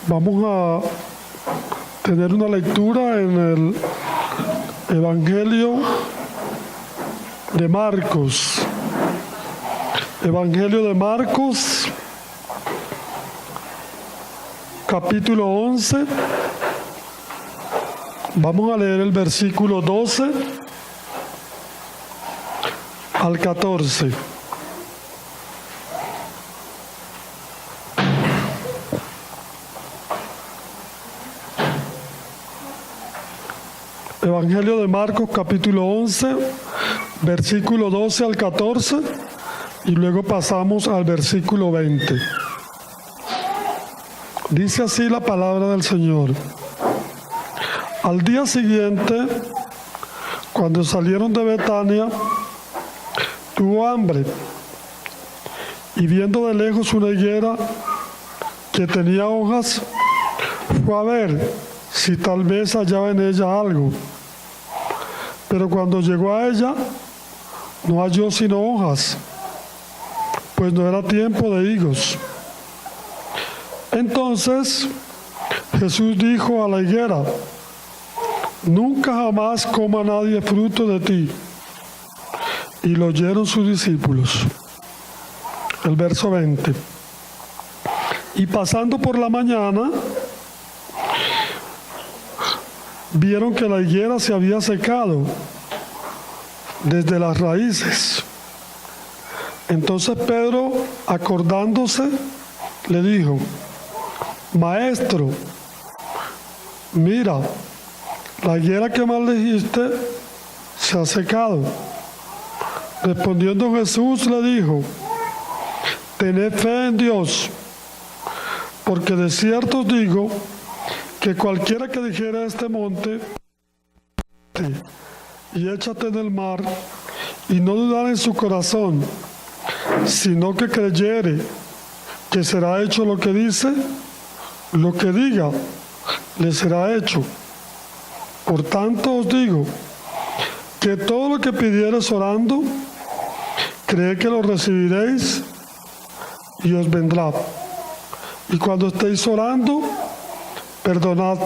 Vamos a tener una lectura en el Evangelio de Marcos. Evangelio de Marcos, capítulo 11. Vamos a leer el versículo 12 al 14. Evangelio de Marcos, capítulo 11, versículo 12 al 14, y luego pasamos al versículo 20. Dice así la palabra del Señor. Al día siguiente, cuando salieron de Betania, tuvo hambre, y viendo de lejos una higuera que tenía hojas, fue a ver si tal vez hallaba en ella algo. Pero cuando llegó a ella, no halló sino hojas, pues no era tiempo de higos. Entonces Jesús dijo a la higuera: nunca jamás coma nadie fruto de ti. Y lo oyeron sus discípulos. El verso 20. Y pasando por la mañana, vieron que la higuera se había secado desde las raíces. Entonces Pedro, acordándose, le dijo: Maestro, mira, la higuera que maldijiste se ha secado. Respondiendo Jesús le dijo: tened fe en Dios, porque de cierto os digo que cualquiera que dijera a este monte y échate en el mar, y no dudara en su corazón, sino que creyere que será hecho lo que dice, lo que diga, le será hecho. Por tanto os digo que todo lo que pidiereis orando, creed que lo recibiréis y os vendrá. Y cuando estéis orando, perdonad,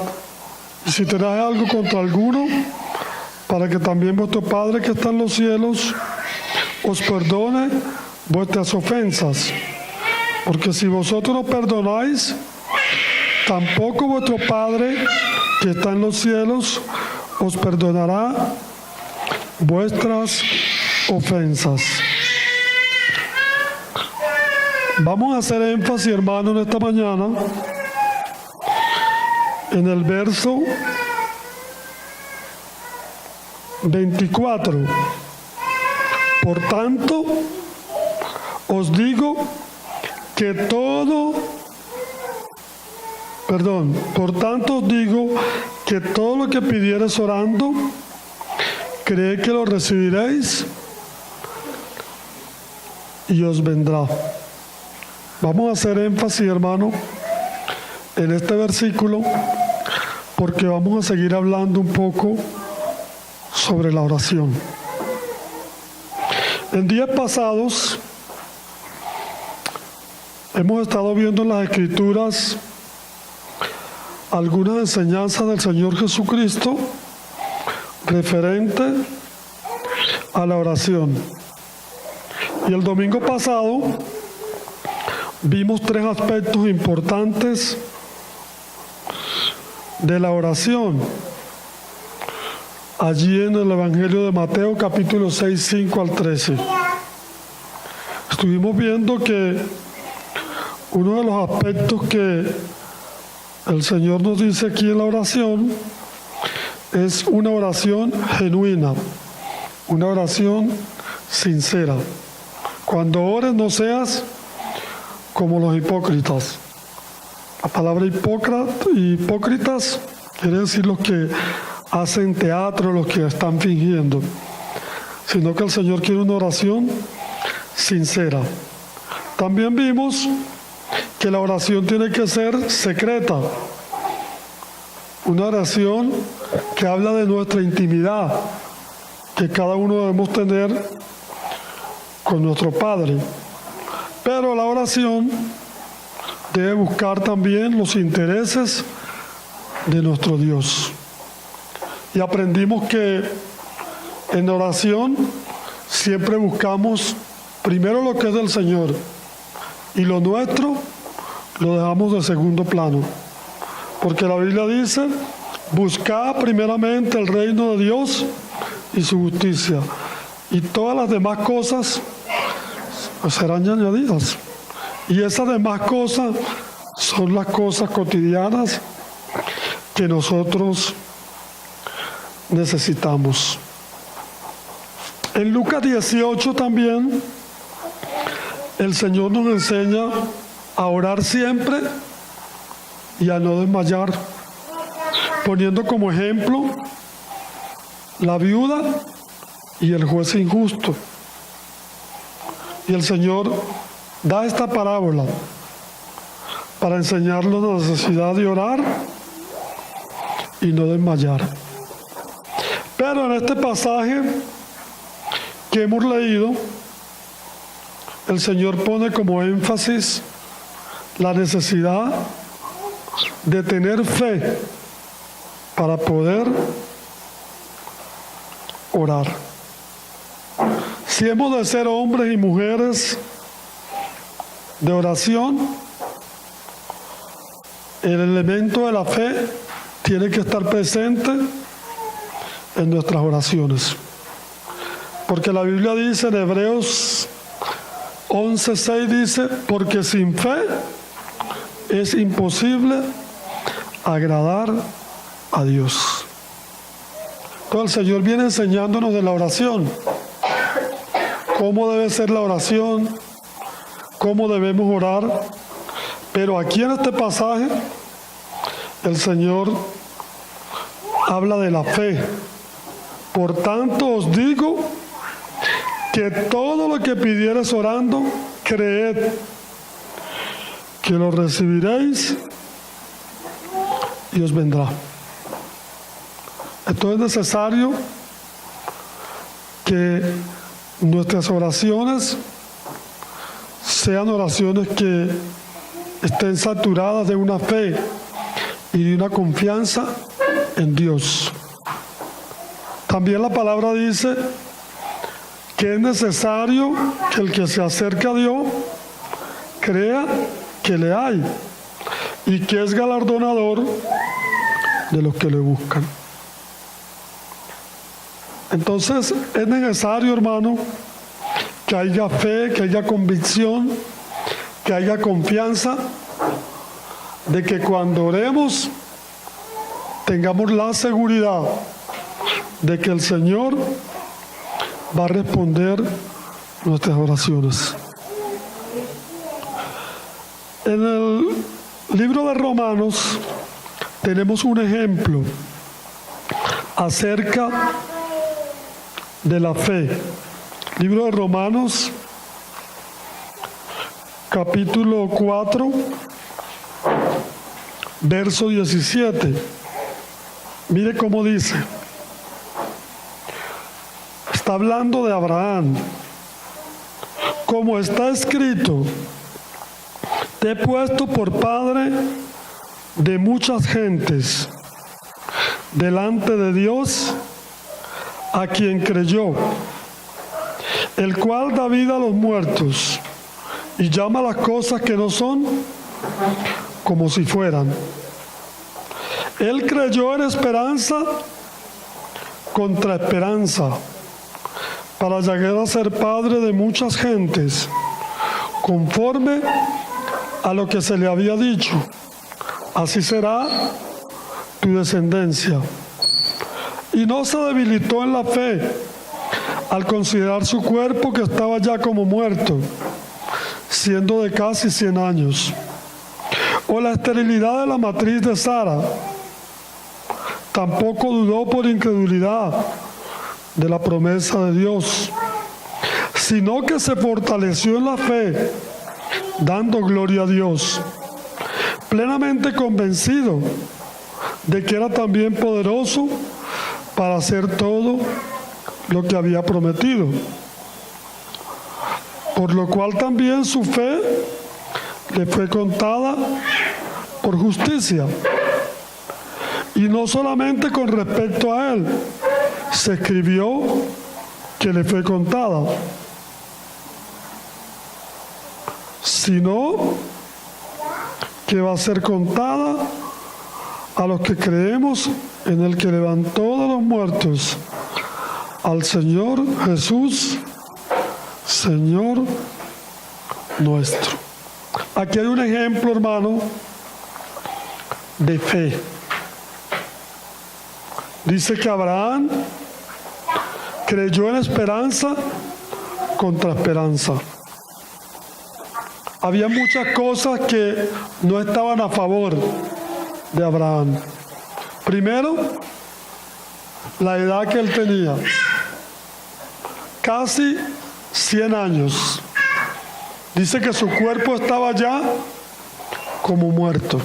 y si tenéis algo contra alguno, para que también vuestro Padre que está en los cielos os perdone vuestras ofensas. Porque si vosotros no perdonáis, tampoco vuestro Padre que está en los cielos os perdonará vuestras ofensas. Vamos a hacer énfasis, hermano, en esta mañana en el verso 24. Por tanto, os digo que todo lo que pidiereis orando, creed que lo recibiréis y os vendrá. Vamos a hacer énfasis, hermano, en este versículo, porque vamos a seguir hablando un poco sobre la oración. En días pasados hemos estado viendo en las Escrituras algunas enseñanzas del Señor Jesucristo referente a la oración. Y el domingo pasado vimos 3 aspectos importantes de la oración, allí en el Evangelio de Mateo, capítulo 6, 5 al 13. Estuvimos viendo que uno de los aspectos que el Señor nos dice aquí en la oración es una oración genuina, una oración sincera. Cuando ores, no seas como los hipócritas. La palabra hipócritas quiere decir los que hacen teatro, los que están fingiendo, sino que el Señor quiere una oración sincera. También vimos que la oración tiene que ser secreta, una oración que habla de nuestra intimidad, que cada uno debemos tener con nuestro Padre. Pero la oración debe buscar también los intereses de nuestro Dios. Y aprendimos que en oración siempre buscamos primero lo que es del Señor y lo nuestro lo dejamos de segundo plano. Porque la Biblia dice, buscad primeramente el reino de Dios y su justicia, y todas las demás cosas serán añadidas. Y esas demás cosas son las cosas cotidianas que nosotros necesitamos. En Lucas 18 también el Señor nos enseña a orar siempre y a no desmayar, poniendo como ejemplo la viuda y el juez injusto. Y el Señor da esta parábola para enseñarnos la necesidad de orar y no desmayar. Pero en este pasaje que hemos leído, el Señor pone como énfasis la necesidad de tener fe para poder orar. Si hemos de ser hombres y mujeres de oración, el elemento de la fe tiene que estar presente en nuestras oraciones. Porque la Biblia dice en Hebreos 11:6 dice, porque sin fe es imposible agradar a Dios. Entonces el Señor viene enseñándonos de la oración, cómo debe ser la oración, cómo debemos orar. Pero aquí en este pasaje el Señor habla de la fe. Por tanto os digo que todo lo que pidiereis orando, creed que lo recibiréis y os vendrá. Entonces es necesario que nuestras oraciones sean oraciones que estén saturadas de una fe y de una confianza en Dios. También la palabra dice que es necesario que el que se acerca a Dios crea que le hay y que es galardonador de los que le buscan. Entonces es necesario, hermano, que haya fe, que haya convicción, que haya confianza de que cuando oremos tengamos la seguridad de que el Señor va a responder nuestras oraciones. En el libro de Romanos tenemos un ejemplo acerca de la fe. Libro de Romanos, capítulo 4, verso 17. Mire cómo dice. Está hablando de Abraham. Como está escrito, te he puesto por padre de muchas gentes delante de Dios, a quien creyó, el cual da vida a los muertos y llama las cosas que no son como si fueran. Él creyó en esperanza contra esperanza, para llegar a ser padre de muchas gentes, conforme a lo que se le había dicho, así será tu descendencia. Y no se debilitó en la fe al considerar su cuerpo que estaba ya como muerto, siendo de casi 100 años, o la esterilidad de la matriz de Sara. Tampoco dudó por incredulidad de la promesa de Dios, sino que se fortaleció en la fe, dando gloria a Dios, plenamente convencido de que era también poderoso para hacer todo lo que había prometido. Por lo cual también su fe le fue contada por justicia. Y no solamente con respecto a él, se escribió que le fue contada, sino que va a ser contada a los que creemos en el que levantó de los muertos al Señor Jesús, Señor nuestro. Aquí hay un ejemplo, hermano, de fe. Dice que Abraham creyó en esperanza contra esperanza. Había muchas cosas que no estaban a favor de Abraham. Primero, la edad que él tenía, casi 100 años. Dice que su cuerpo estaba ya como muerto.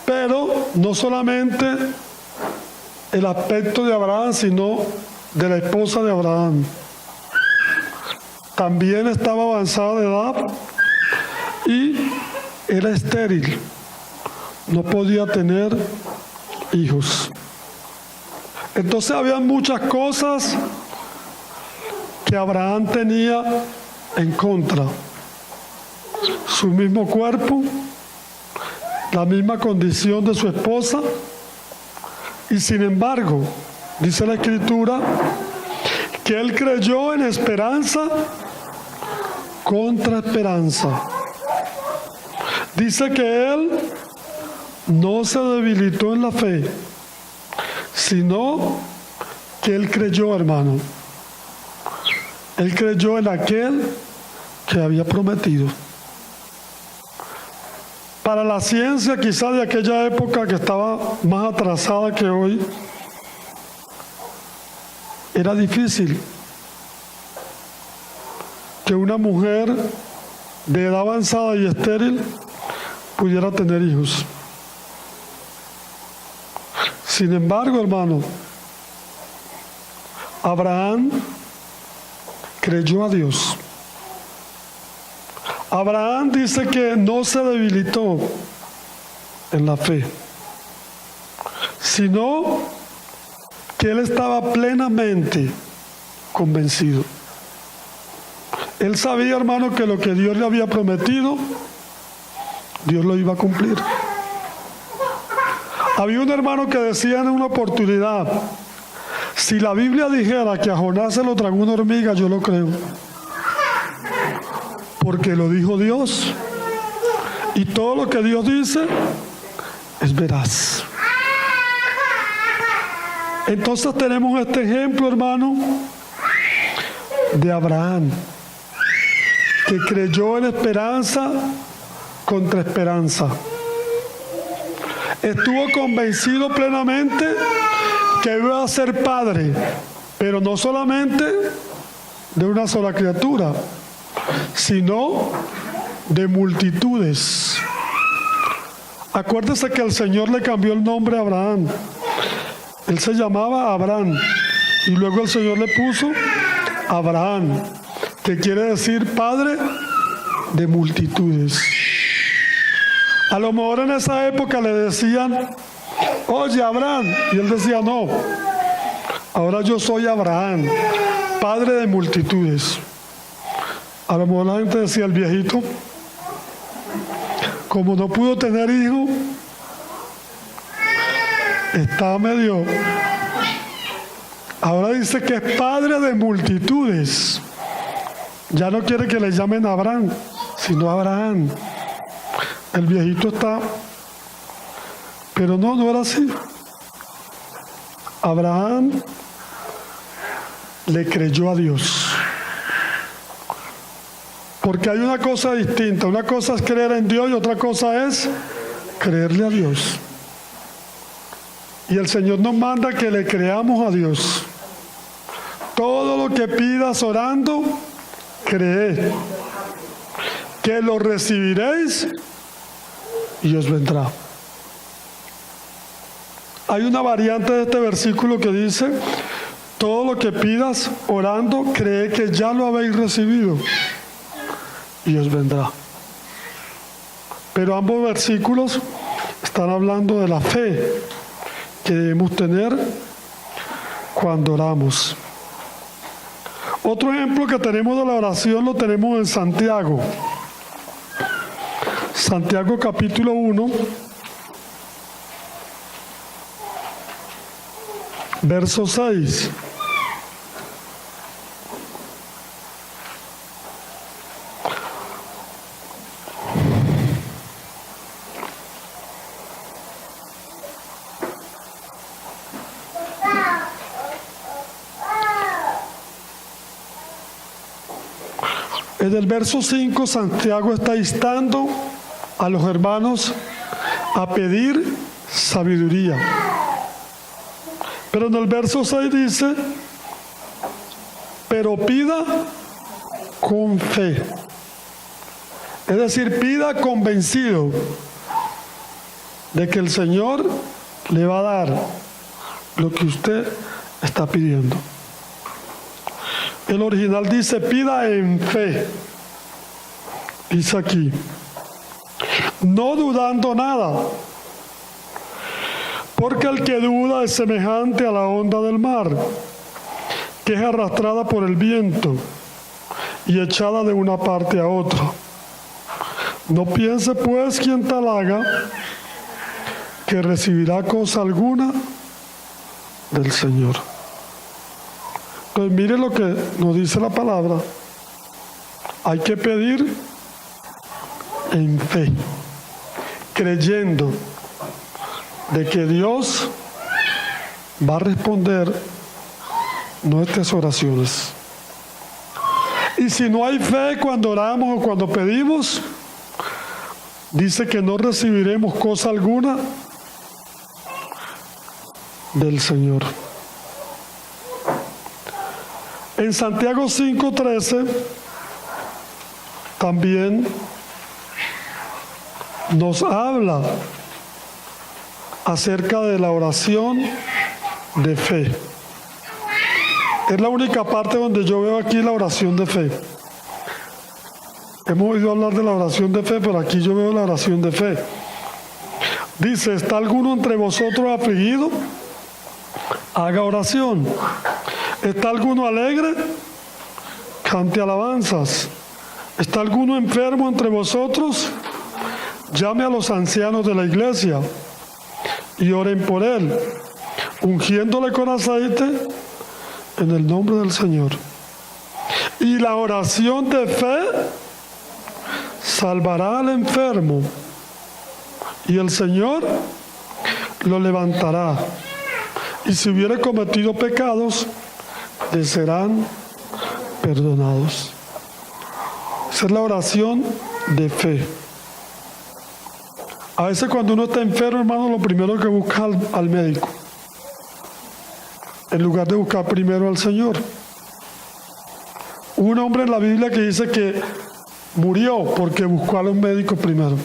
Pero no solamente el aspecto de Abraham, sino de la esposa de Abraham. También estaba avanzada de edad y era estéril. No podía tener hijos. Entonces había muchas cosas que Abraham tenía en contra. Su mismo cuerpo, la misma condición de su esposa, y sin embargo, dice la Escritura, que él creyó en esperanza contra esperanza. Dice que él no se debilitó en la fe, sino que él creyó, hermano. Él creyó en aquel que había prometido. Para la ciencia, quizá de aquella época que estaba más atrasada que hoy, era difícil que una mujer de edad avanzada y estéril pudiera tener hijos. Sin embargo, hermano, Abraham creyó a Dios. Abraham dice que no se debilitó en la fe, sino que él estaba plenamente convencido. Él sabía, hermano, que lo que Dios le había prometido, Dios lo iba a cumplir. Había un hermano que decía en una oportunidad, si la Biblia dijera que a Jonás se lo tragó una hormiga, yo lo creo. Porque lo dijo Dios. Y todo lo que Dios dice es veraz. Entonces tenemos este ejemplo, hermano, de Abraham, que creyó en esperanza contra esperanza. Estuvo convencido plenamente que iba a ser padre, pero no solamente de una sola criatura, sino de multitudes. Acuérdese que el Señor le cambió el nombre a Abraham. Él se llamaba Abraham y luego el Señor le puso Abraham, que quiere decir padre de multitudes. A lo mejor en esa época le decían, oye Abraham, y él decía, no, ahora yo soy Abraham, padre de multitudes. A lo mejor la gente decía, el viejito, como no pudo tener hijo, está medio... Ahora dice que es padre de multitudes. Ya no quiere que le llamen Abraham, sino Abraham. El viejito está... Pero no era así. Abraham le creyó a Dios. Porque hay una cosa distinta. Una cosa es creer en Dios y otra cosa es creerle a Dios. Y el Señor nos manda que le creamos a Dios. Todo lo que pidas orando, creed que lo recibiréis y os vendrá. Hay una variante de este versículo que dice, todo lo que pidas orando, cree que ya lo habéis recibido y os vendrá. Pero ambos versículos están hablando de la fe que debemos tener cuando oramos. Otro ejemplo que tenemos de la oración lo tenemos en Santiago. Santiago capítulo 1, verso 6. En el verso 5, Santiago está instando a los hermanos a pedir sabiduría. Pero en el verso 6 dice, pero pida con fe. Es decir, pida convencido de que el Señor le va a dar lo que usted está pidiendo. El original dice, pida en fe. Dice aquí, no dudando nada, porque el que duda es semejante a la onda del mar, que es arrastrada por el viento y echada de una parte a otra. No piense pues quien tal haga que recibirá cosa alguna del Señor. Entonces mire lo que nos dice la palabra. Hay que pedir en fe, creyendo de que Dios va a responder nuestras oraciones. Y si no hay fe cuando oramos o cuando pedimos, dice que no recibiremos cosa alguna del Señor. En Santiago 5:13 también nos habla acerca de la oración de fe. Es la única parte donde yo veo aquí la oración de fe. Hemos oído hablar de la oración de fe, pero aquí yo veo la oración de fe. Dice, ¿está alguno entre vosotros afligido? Haga oración. ¿Está alguno alegre? Cante alabanzas. ¿Está alguno enfermo entre vosotros? Llame a los ancianos de la iglesia y oren por él, ungiéndole con aceite en el nombre del Señor. Y la oración de fe salvará al enfermo, y el Señor lo levantará. Y si hubiere cometido pecados, le serán perdonados. Esa es la oración de fe. A veces cuando uno está enfermo, hermano, lo primero que busca al médico, en lugar de buscar primero al Señor. Hubo un hombre en la Biblia que dice que murió porque buscó a los médicos primero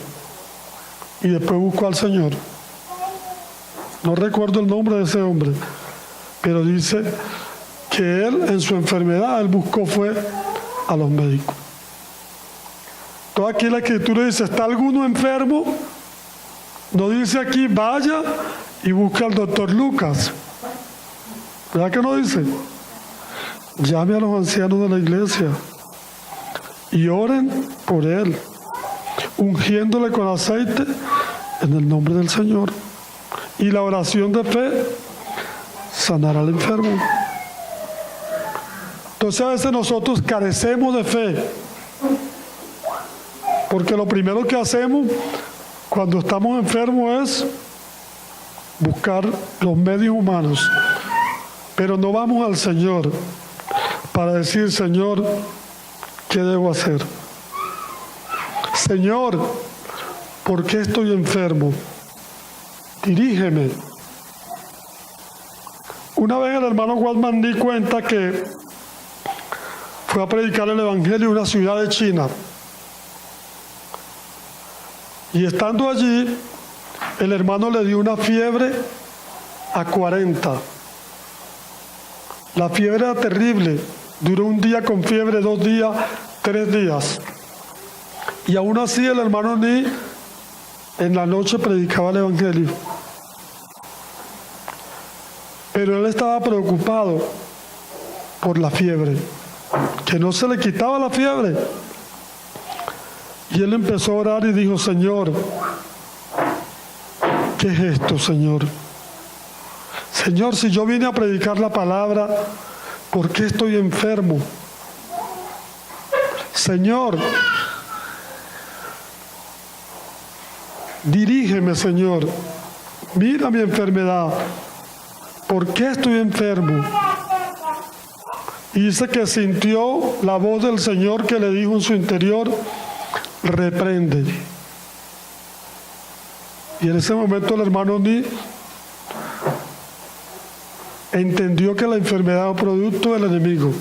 y después buscó al Señor. No recuerdo el nombre de ese hombre, pero dice que él en su enfermedad, él buscó fue a los médicos. Toda aquí la Escritura dice, ¿está alguno enfermo? No dice aquí, vaya y busca al doctor Lucas. ¿Verdad que no dice? Llame a los ancianos de la iglesia y oren por él, ungiéndole con aceite en el nombre del Señor. Y la oración de fe sanará al enfermo. Entonces a veces nosotros carecemos de fe, porque lo primero que hacemos cuando estamos enfermos es buscar los medios humanos, pero no vamos al Señor para decir, Señor, ¿qué debo hacer? Señor, ¿por qué estoy enfermo? Dirígeme. Una vez el hermano Waltman di cuenta que fue a predicar el evangelio en una ciudad de China. Y estando allí, el hermano le dio una fiebre a 40. La fiebre era terrible. Duró un día con fiebre, 2 días, 3 días. Y aún así el hermano Ni en la noche predicaba el Evangelio. Pero él estaba preocupado por la fiebre, que no se le quitaba la fiebre. Y él empezó a orar y dijo: Señor, ¿qué es esto, Señor? Señor, si yo vine a predicar la palabra, ¿por qué estoy enfermo? Señor, dirígeme, Señor. Mira mi enfermedad. ¿Por qué estoy enfermo? Y dice que sintió la voz del Señor que le dijo en su interior: reprende. Y en ese momento el hermano Ni entendió que la enfermedad era un producto del enemigo,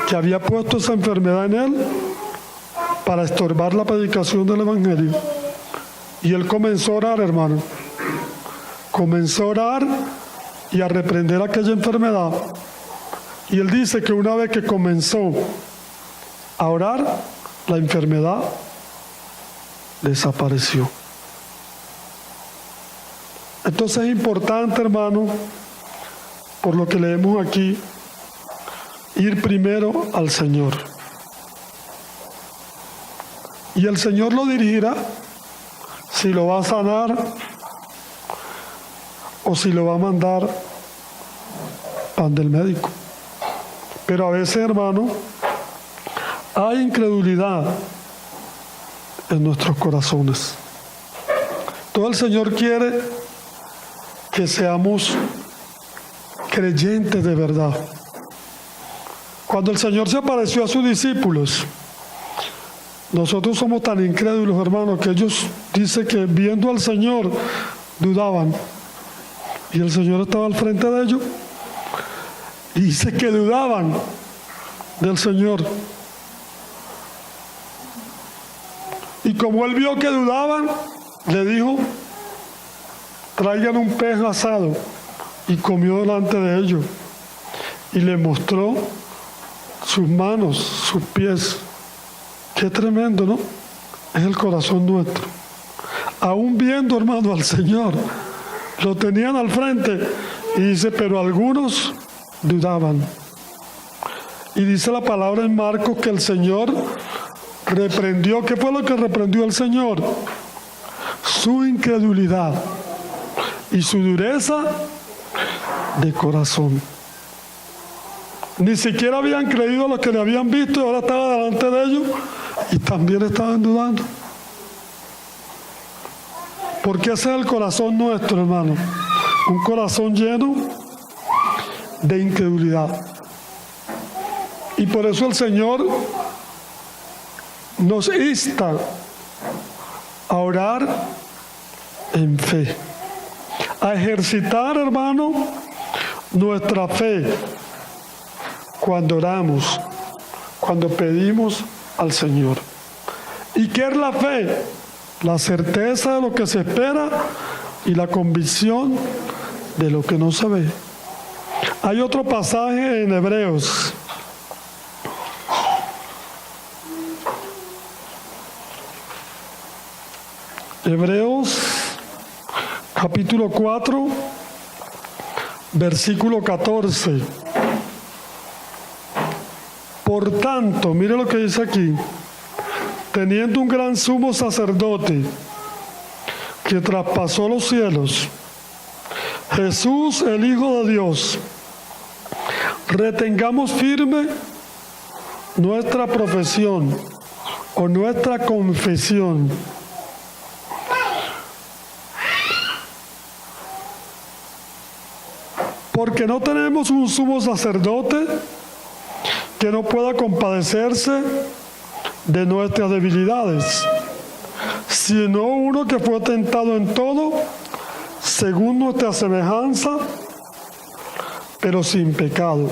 que había puesto esa enfermedad en él para estorbar la predicación del Evangelio. Y él comenzó a orar, hermano. Comenzó a orar y a reprender aquella enfermedad. Y él dice que una vez que comenzó a orar, la enfermedad desapareció. Entonces es importante, hermano, por lo que leemos aquí, ir primero al Señor. Y el Señor lo dirigirá si lo va a sanar o si lo va a mandar ante el médico. Pero a veces, hermano, hay incredulidad en nuestros corazones. Todo el Señor quiere que seamos creyentes de verdad. Cuando el Señor se apareció a sus discípulos, nosotros somos tan incrédulos, hermanos, que ellos dicen que viendo al Señor dudaban. Y el Señor estaba al frente de ellos y dice que dudaban del Señor. Y como él vio que dudaban, le dijo: traigan un pez asado. Y comió delante de ellos. Y le mostró sus manos, sus pies. Qué tremendo, ¿no? Es el corazón nuestro. Aún viendo, hermano, al Señor, lo tenían al frente. Y dice: pero algunos dudaban. Y dice la palabra en Marcos que el Señor reprendió. ¿Qué fue lo que reprendió el Señor? Su incredulidad y su dureza de corazón. Ni siquiera habían creído lo que le habían visto y ahora estaba delante de ellos y también estaban dudando. Porque ese es el corazón nuestro, hermano. Un corazón lleno de incredulidad. Y por eso el Señor nos insta a orar en fe, a ejercitar, hermano, nuestra fe cuando oramos, cuando pedimos al Señor. ¿Y qué es la fe? La certeza de lo que se espera y la convicción de lo que no se ve. Hay otro pasaje en Hebreos. Hebreos capítulo 4, versículo 14. Por tanto, mire lo que dice aquí: teniendo un gran sumo sacerdote que traspasó los cielos, Jesús, el Hijo de Dios, retengamos firme nuestra profesión o nuestra confesión. Porque no tenemos un sumo sacerdote que no pueda compadecerse de nuestras debilidades, sino uno que fue tentado en todo, según nuestra semejanza, pero sin pecado.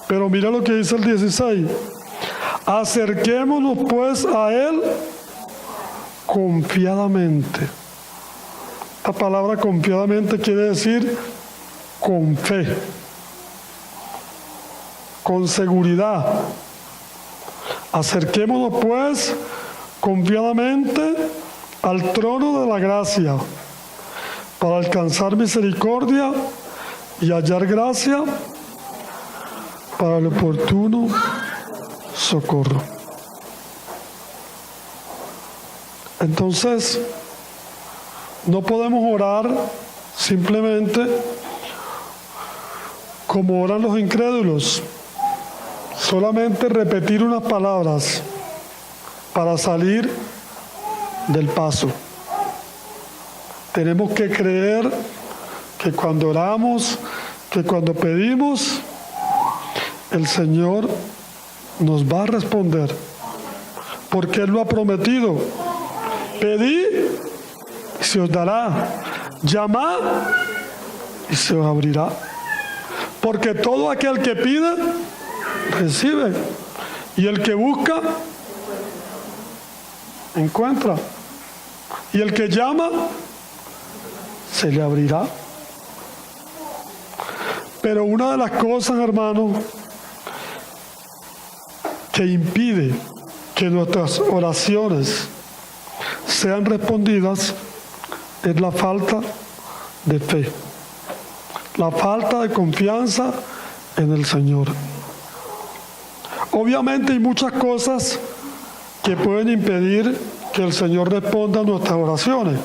Pero mira lo que dice el 16. Acerquémonos pues a Él confiadamente. Esta palabra confiadamente quiere decir con fe, con seguridad. Acerquémonos pues confiadamente al trono de la gracia para alcanzar misericordia y hallar gracia para el oportuno socorro. Entonces, no podemos orar simplemente como oran los incrédulos, solamente repetir unas palabras para salir del paso. Tenemos que creer que cuando oramos, que cuando pedimos, el Señor nos va a responder, porque Él lo ha prometido. Pedid y se os dará, llamad y se os abrirá, porque todo aquel que pide, recibe, y el que busca, encuentra, y el que llama, se le abrirá. Pero una de las cosas, hermanos, que impide que nuestras oraciones sean respondidas es la falta de fe, la falta de confianza en el Señor. Obviamente hay muchas cosas que pueden impedir que el Señor responda a nuestras oraciones,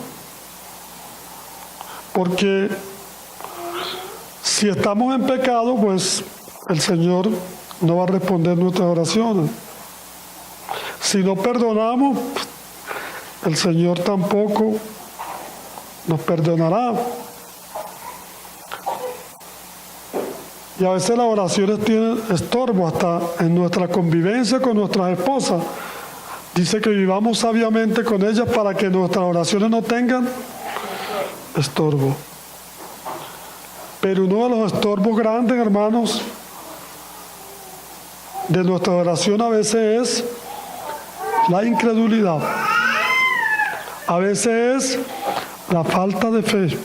porque si estamos en pecado, pues el Señor no va a responder nuestras oraciones. Si no perdonamos, el Señor tampoco nos perdonará. Y a veces las oraciones tienen estorbo hasta en nuestra convivencia con nuestras esposas. Dice que vivamos sabiamente con ellas para que nuestras oraciones no tengan estorbo. Pero uno de los estorbos grandes, hermanos, de nuestra oración a veces es la incredulidad. A veces es la falta de fe,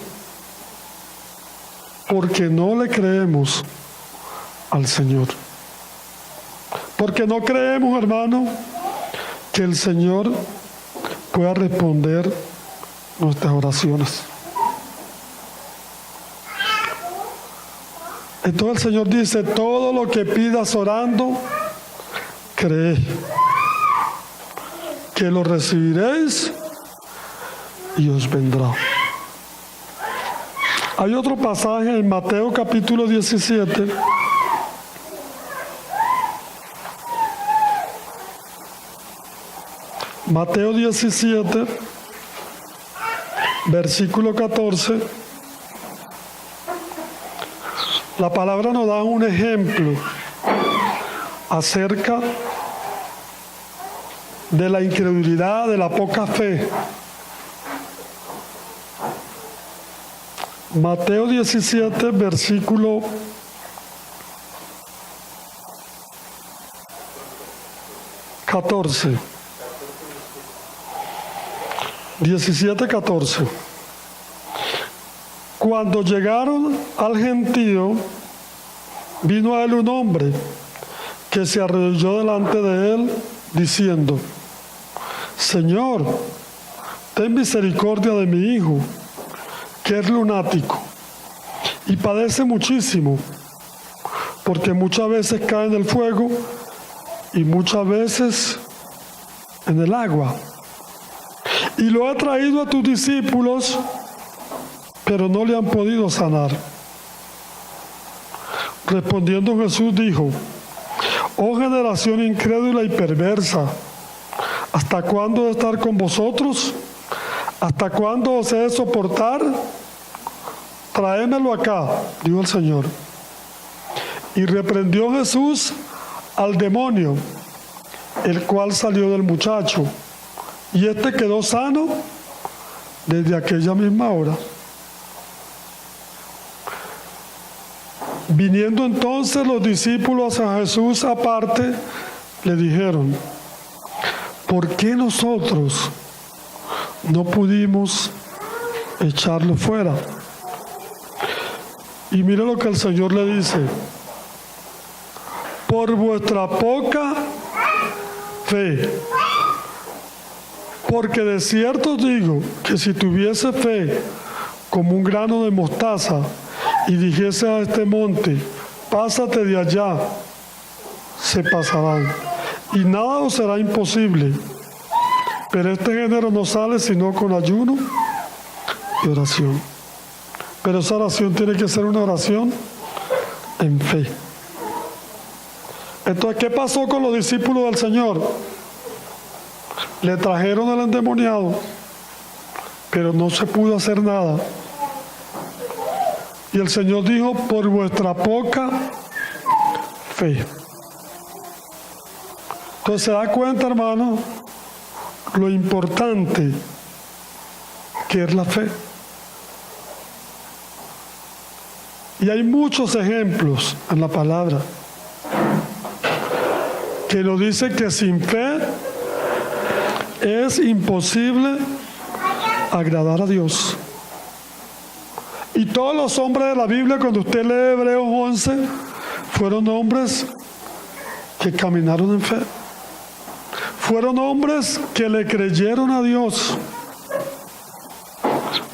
porque no le creemos al Señor. Porque no creemos, hermano, que el Señor pueda responder nuestras oraciones. Entonces el Señor dice, todo lo que pidas orando, cree que lo recibiréis y os vendrá. Hay otro pasaje en Mateo capítulo 17, Mateo 17, versículo 14. La palabra nos da un ejemplo acerca de la incredulidad, de la poca fe. Mateo 17, versículo 14. 17:14. Cuando llegaron al gentío, vino a él un hombre que se arrodilló delante de él, diciendo: Señor, ten misericordia de mi hijo, que es lunático y padece muchísimo, porque muchas veces cae en el fuego y muchas veces en el agua. Y lo he traído a tus discípulos, pero no le han podido sanar. Respondiendo Jesús dijo: Oh generación incrédula y perversa, ¿hasta cuándo he de estar con vosotros? ¿Hasta cuándo os he de soportar? Tráemelo acá, dijo el Señor. Y reprendió Jesús al demonio, el cual salió del muchacho, y éste quedó sano desde aquella misma hora. Viniendo entonces los discípulos a Jesús aparte, le dijeron: ¿por qué nosotros no pudimos echarlo fuera? Y mire lo que el Señor le dice: por vuestra poca fe. Porque de cierto digo que si tuviese fe como un grano de mostaza y dijese a este monte, pásate de allá, se pasarán, y nada os será imposible. Pero este género no sale sino con ayuno y oración. Pero esa oración tiene que ser una oración en fe. Entonces, ¿qué pasó con los discípulos del Señor? Le trajeron al endemoniado, pero no se pudo hacer nada. Y el Señor dijo, por vuestra poca fe. Entonces se da cuenta, hermano, lo importante que es la fe. Y hay muchos ejemplos en la palabra que nos dicen que sin fe es imposible agradar a Dios. Y todos los hombres de la Biblia, cuando usted lee Hebreos 11, fueron hombres que caminaron en fe. Fueron hombres que le creyeron a Dios.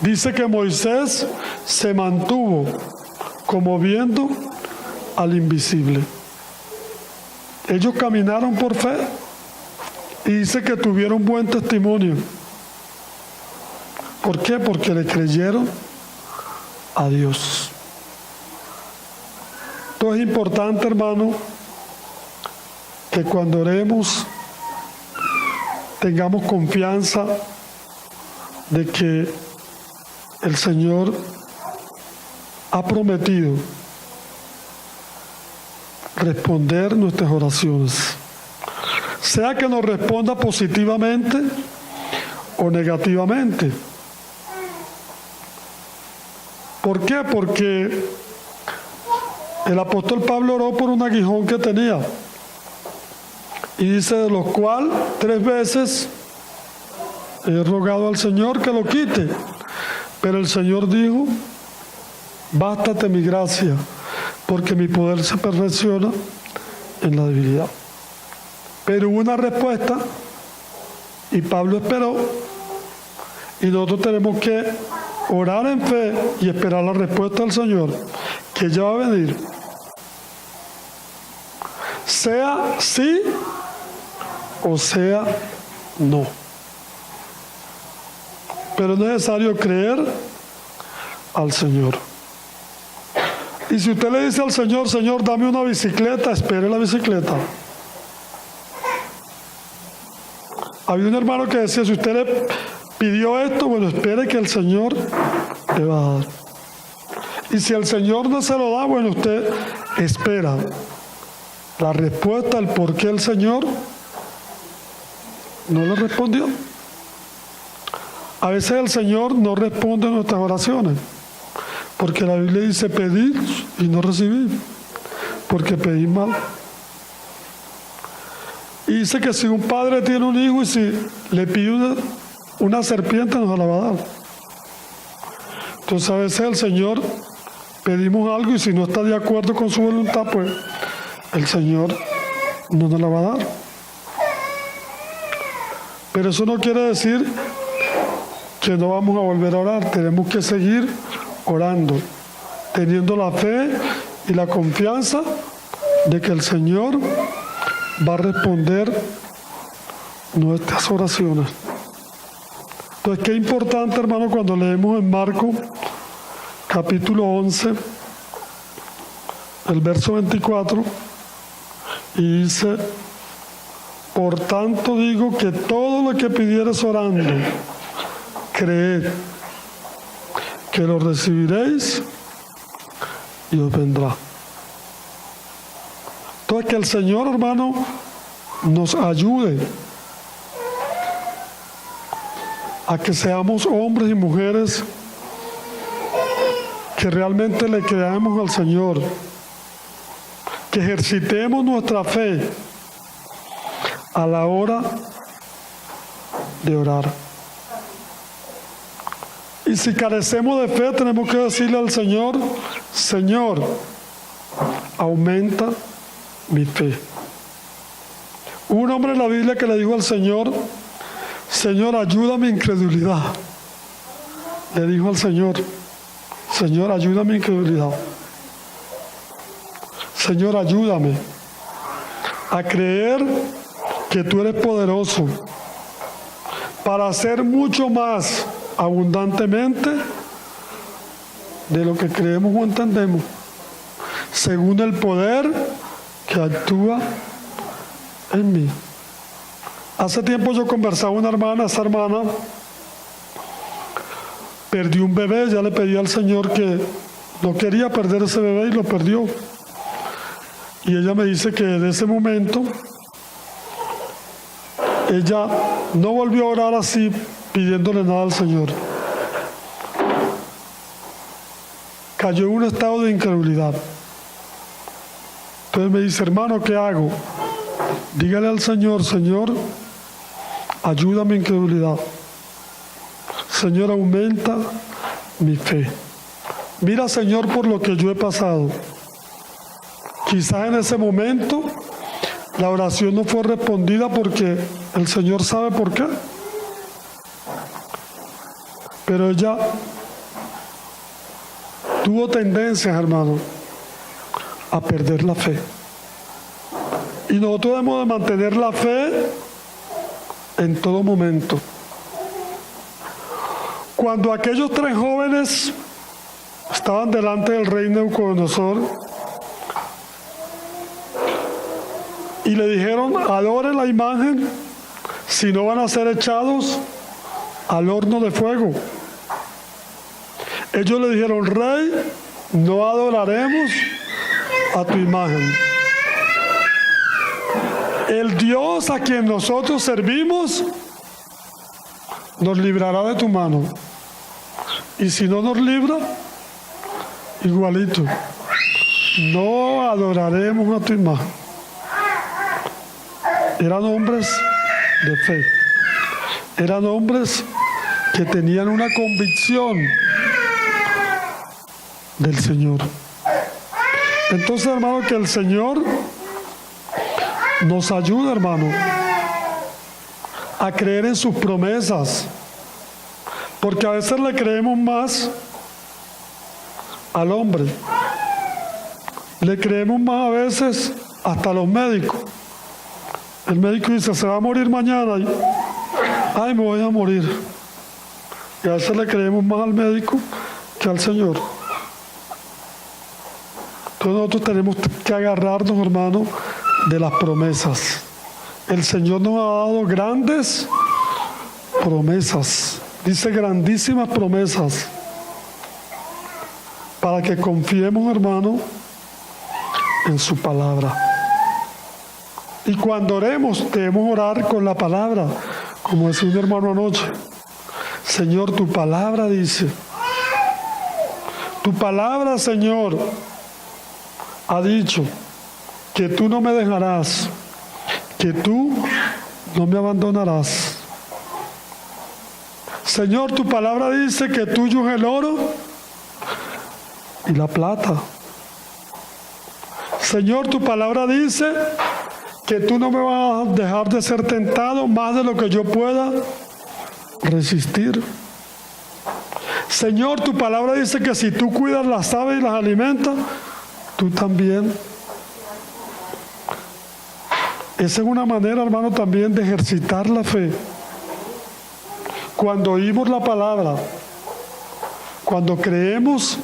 Dice que Moisés se mantuvo como viendo al invisible. Ellos caminaron por fe y dice que tuvieron buen testimonio. ¿Por qué? Porque le creyeron a Dios. Entonces es importante, hermano, que cuando oremos tengamos confianza de que el Señor ha prometido responder nuestras oraciones, sea que nos responda positivamente o negativamente. ¿Por qué? Porque el apóstol Pablo oró por un aguijón que tenía y dice, de los cuales 3 veces he rogado al Señor que lo quite, pero el Señor dijo, bástate mi gracia, porque mi poder se perfecciona en la debilidad. Pero hubo una respuesta y Pablo esperó, y nosotros tenemos que orar en fe y esperar la respuesta del Señor, que ya va a venir, sea sí o sea no. Pero es necesario creer al Señor. Y si usted le dice al Señor, Señor, dame una bicicleta, espere la bicicleta. Había un hermano que decía, si usted le pidió esto, bueno, espere que el Señor le va a dar. Y si el Señor no se lo da, bueno, usted espera la respuesta, el por qué el Señor no le respondió. A veces el Señor no responde a nuestras oraciones, porque la Biblia dice pedir y no recibir, porque pedís mal. Y dice que si un padre tiene un hijo y si le pide una serpiente, nos la va a dar. Entonces a veces el Señor pedimos algo y si no está de acuerdo con su voluntad, pues el Señor no nos la va a dar. Pero eso no quiere decir que no vamos a volver a orar. Tenemos que seguir orando, teniendo la fe y la confianza de que el Señor va a responder nuestras oraciones. Entonces, qué importante, hermano, cuando leemos en Marcos, capítulo 11, el verso 24, y dice, por tanto digo que todo lo que pidieres orando, creed que lo recibiréis y os vendrá. Entonces, que el Señor, hermano, nos ayude a que seamos hombres y mujeres que realmente le creamos al Señor, que ejercitemos nuestra fe a la hora de orar. Y si carecemos de fe, tenemos que decirle al Señor, Señor, aumenta mi fe. Hubo un hombre en la Biblia que le dijo al Señor, Señor, ayuda mi incredulidad. Le dijo al Señor, Señor, ayuda mi incredulidad. Señor, ayúdame a creer que tú eres poderoso para hacer mucho más abundantemente de lo que creemos o entendemos, según el poder que actúa en mí. Hace tiempo yo conversaba con una hermana, esa hermana perdió un bebé, ya le pedí al Señor que no quería perder ese bebé y lo perdió. Y ella me dice que desde ese momento ella no volvió a orar así pidiéndole nada al Señor. Cayó en un estado de incredulidad. Entonces me dice, hermano, ¿qué hago? Dígale al Señor, Señor, ayuda mi incredulidad. Señor, aumenta mi fe. Mira, Señor, por lo que yo he pasado. Quizás en ese momento la oración no fue respondida porque el Señor sabe por qué. Pero ella tuvo tendencias, hermano, a perder la fe. Y nosotros debemos de mantener la fe en todo momento. Cuando aquellos 3 jóvenes estaban delante del rey Nabucodonosor y le dijeron, adoren la imagen, si no van a ser echados al horno de fuego. Ellos le dijeron, rey, no adoraremos a tu imagen. El Dios a quien nosotros servimos nos librará de tu mano. Y si no nos libra, igualito, no adoraremos a tu imagen. Eran hombres de fe. Eran hombres que tenían una convicción del Señor. Entonces, hermano, que el Señor nos ayude, hermano, a creer en sus promesas, porque a veces le creemos más al hombre, le creemos más a veces hasta a los médicos. El médico dice, se va a morir mañana, y, ay, me voy a morir. Y a veces le creemos más al médico que al Señor. Entonces nosotros tenemos que agarrarnos, hermano, de las promesas. El Señor nos ha dado grandes promesas, dice grandísimas promesas, para que confiemos, hermano, en su palabra. Y cuando oremos, debemos orar con la palabra, como decía un hermano anoche. Señor, tu palabra dice, tu palabra, Señor, ha dicho que tú no me dejarás, que tú no me abandonarás. Señor, tu palabra dice que tuyo es el oro y la plata. Señor, tu palabra dice que tú no me vas a dejar de ser tentado más de lo que yo pueda resistir. Señor, tu palabra dice que si tú cuidas las aves y las alimentas, tú también. Esa es una manera, hermano, también de ejercitar la fe. Cuando oímos la palabra, cuando creemos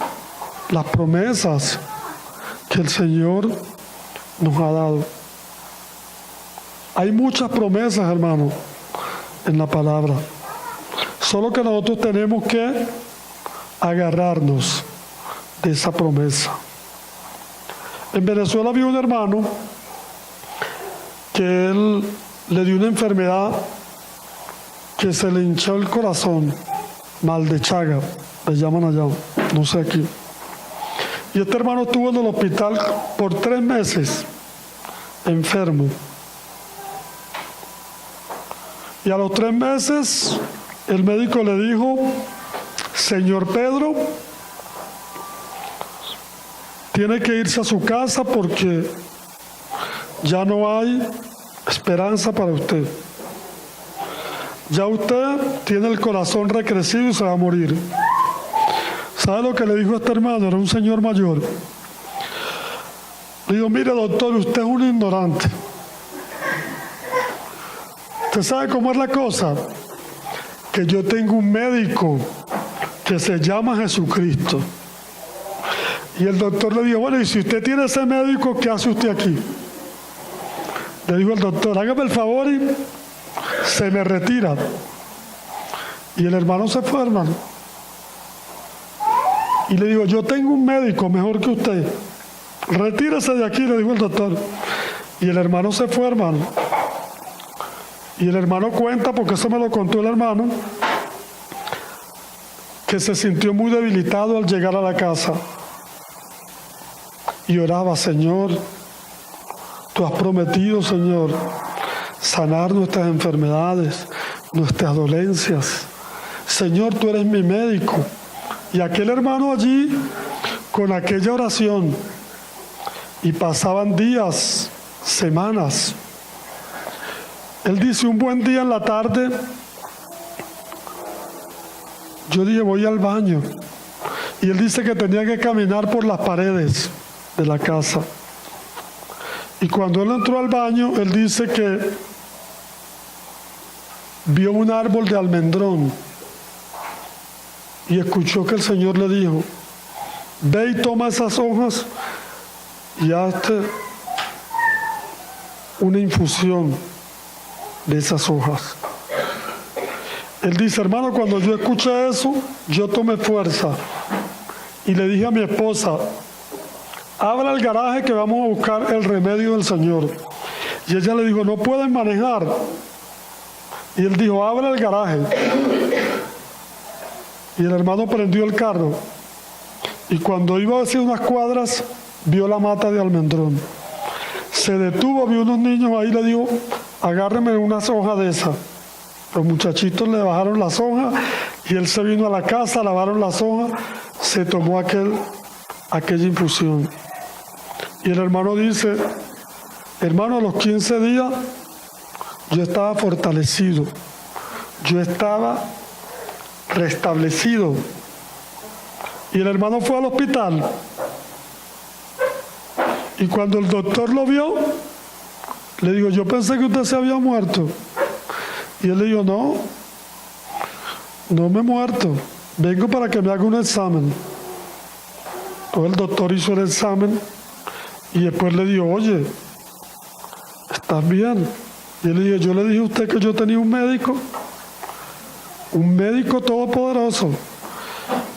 las promesas que el Señor nos ha dado. Hay muchas promesas, hermano, en la palabra. Solo que nosotros tenemos que agarrarnos de esa promesa. En Venezuela había un hermano que él le dio una enfermedad que se le hinchó el corazón, mal de Chaga, le llaman allá, no sé aquí. Y este hermano estuvo en el hospital por 3 meses, enfermo. Y a los 3 meses, el médico le dijo, señor Pedro, tiene que irse a su casa porque ya no hay esperanza para usted. ya usted tiene el corazón recrecido y se va a morir. ¿Sabe lo que le dijo este hermano? Era un señor mayor. Le digo, mire doctor, usted es un ignorante. ¿Usted sabe cómo es la cosa? Que yo tengo un médico que se llama Jesucristo. Y el doctor le dijo, bueno, y si usted tiene ese médico, ¿qué hace usted aquí? Le dijo el doctor, hágame el favor y se me retira. Y el hermano se fue, hermano. Y le digo, yo tengo un médico mejor que usted. Retírese de aquí, le dijo el doctor. Y el hermano se fue, hermano. Y el hermano cuenta, porque eso me lo contó el hermano, que se sintió muy debilitado al llegar a la casa. Y oraba, Señor, tú has prometido, Señor, sanar nuestras enfermedades, nuestras dolencias. Señor, tú eres mi médico. Y aquel hermano allí, con aquella oración, y pasaban días, semanas. Él dice, un buen día en la tarde, yo dije, voy al baño. Y él dice que tenía que caminar por las paredes de la casa. Y cuando él entró al baño, él dice que vio un árbol de almendrón y escuchó que el Señor le dijo, ve y toma esas hojas y hazte una infusión de esas hojas. Él dice, hermano, cuando yo escuché eso, yo tomé fuerza y le dije a mi esposa, abra el garaje que vamos a buscar el remedio del Señor. Y ella le dijo, no pueden manejar. Y él dijo, abra el garaje. Y el hermano prendió el carro. Y cuando iba hacia unas cuadras, vio la mata de almendrón. Se detuvo, vio unos niños ahí, le dijo, agárreme unas hojas de esas. Los muchachitos le bajaron las hojas y él se vino a la casa, lavaron las hojas, se tomó aquella infusión. Y el hermano dice, hermano, a los 15 días yo estaba fortalecido, yo estaba restablecido. Y el hermano fue al hospital. Y cuando el doctor lo vio, le dijo, yo pensé que usted se había muerto. Y él le dijo, no me he muerto, vengo para que me haga un examen. Entonces el doctor hizo el examen y después le dijo, oye, ¿estás bien? Y él le dijo, yo le dije a usted que yo tenía un médico todopoderoso.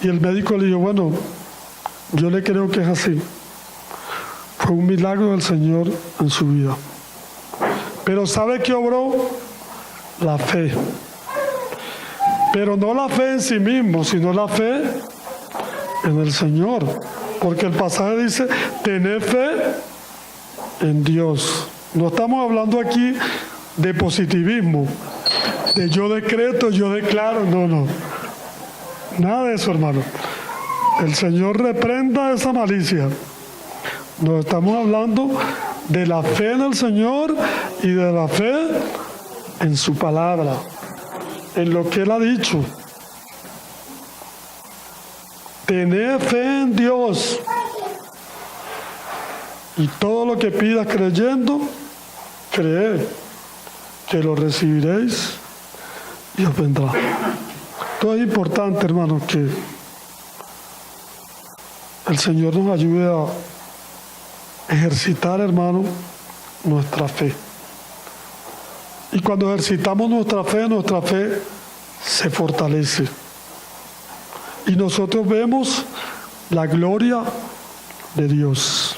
Y el médico le dijo, bueno, yo le creo que es así. Fue un milagro del Señor en su vida. Pero ¿sabe qué obró? La fe. Pero no la fe en sí mismo, sino la fe en el Señor. Porque el pasaje dice, tened fe en Dios. No estamos hablando aquí de positivismo, de yo decreto, yo declaro, no. Nada de eso, hermano. El Señor reprenda esa malicia. Nos estamos hablando de la fe en el Señor y de la fe en su palabra, en lo que Él ha dicho. Tened fe en Dios y todo lo que pidas creyendo, creed que lo recibiréis y os vendrá. Todo es importante, hermanos, que el Señor nos ayude a ejercitar, hermano, nuestra fe. Y cuando ejercitamos nuestra fe se fortalece. Y nosotros vemos la gloria de Dios.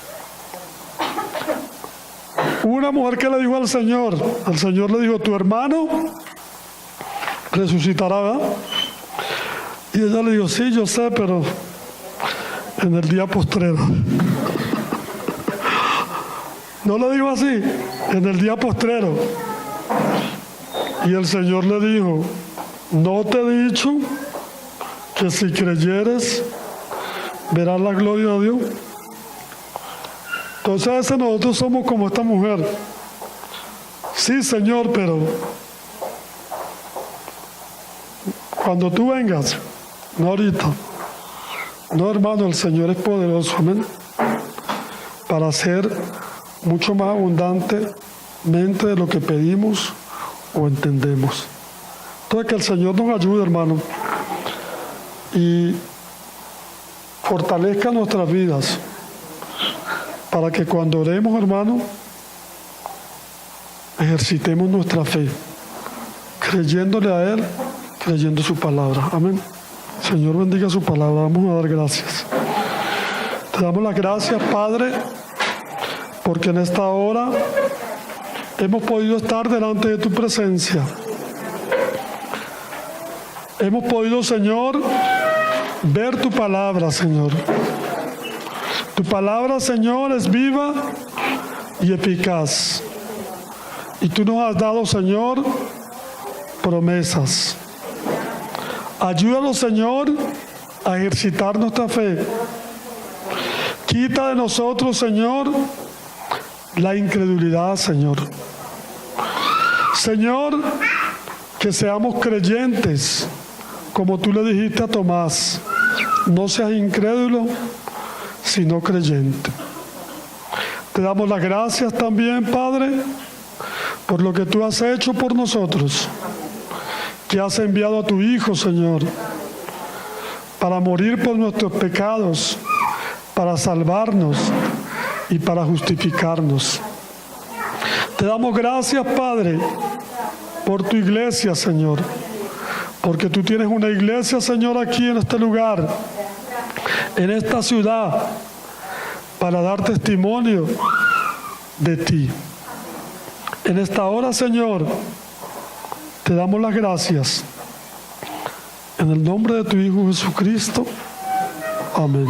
Una mujer que le dijo al Señor le dijo, tu hermano resucitará, ¿verdad? Y ella le dijo, sí, yo sé, pero en el día postrero. No lo digo así, en el día postrero. Y el Señor le dijo, ¿no te he dicho que si creyeres verás la gloria de Dios? Entonces a veces nosotros somos como esta mujer. Sí, Señor, pero Cuando tú vengas, no ahorita, no hermano, el Señor es poderoso, amén, para hacer mucho más abundantemente de lo que pedimos o entendemos. Entonces que el Señor nos ayude, hermano, y fortalezca nuestras vidas para que cuando oremos, hermano, ejercitemos nuestra fe, creyéndole a Él, creyendo su palabra. Amén. Señor, bendiga su palabra. Vamos a dar gracias. Te damos las gracias, Padre, porque en esta hora hemos podido estar delante de tu presencia. Hemos podido, Señor, ver tu palabra, Señor. Tu palabra, Señor, es viva y eficaz. Y tú nos has dado, Señor, promesas. Ayúdanos, Señor, a ejercitar nuestra fe. Quita de nosotros, Señor, la incredulidad, Señor. Señor, que seamos creyentes, como tú le dijiste a Tomás. No seas incrédulo, sino creyente. Te damos las gracias también, Padre, por lo que tú has hecho por nosotros, que has enviado a tu Hijo, Señor, para morir por nuestros pecados, para salvarnos y para justificarnos. Te damos gracias, Padre, por tu iglesia, Señor, porque tú tienes una iglesia, Señor, aquí en este lugar, en esta ciudad, para dar testimonio de ti. En esta hora, Señor, te damos las gracias. En el nombre de tu Hijo Jesucristo. Amén.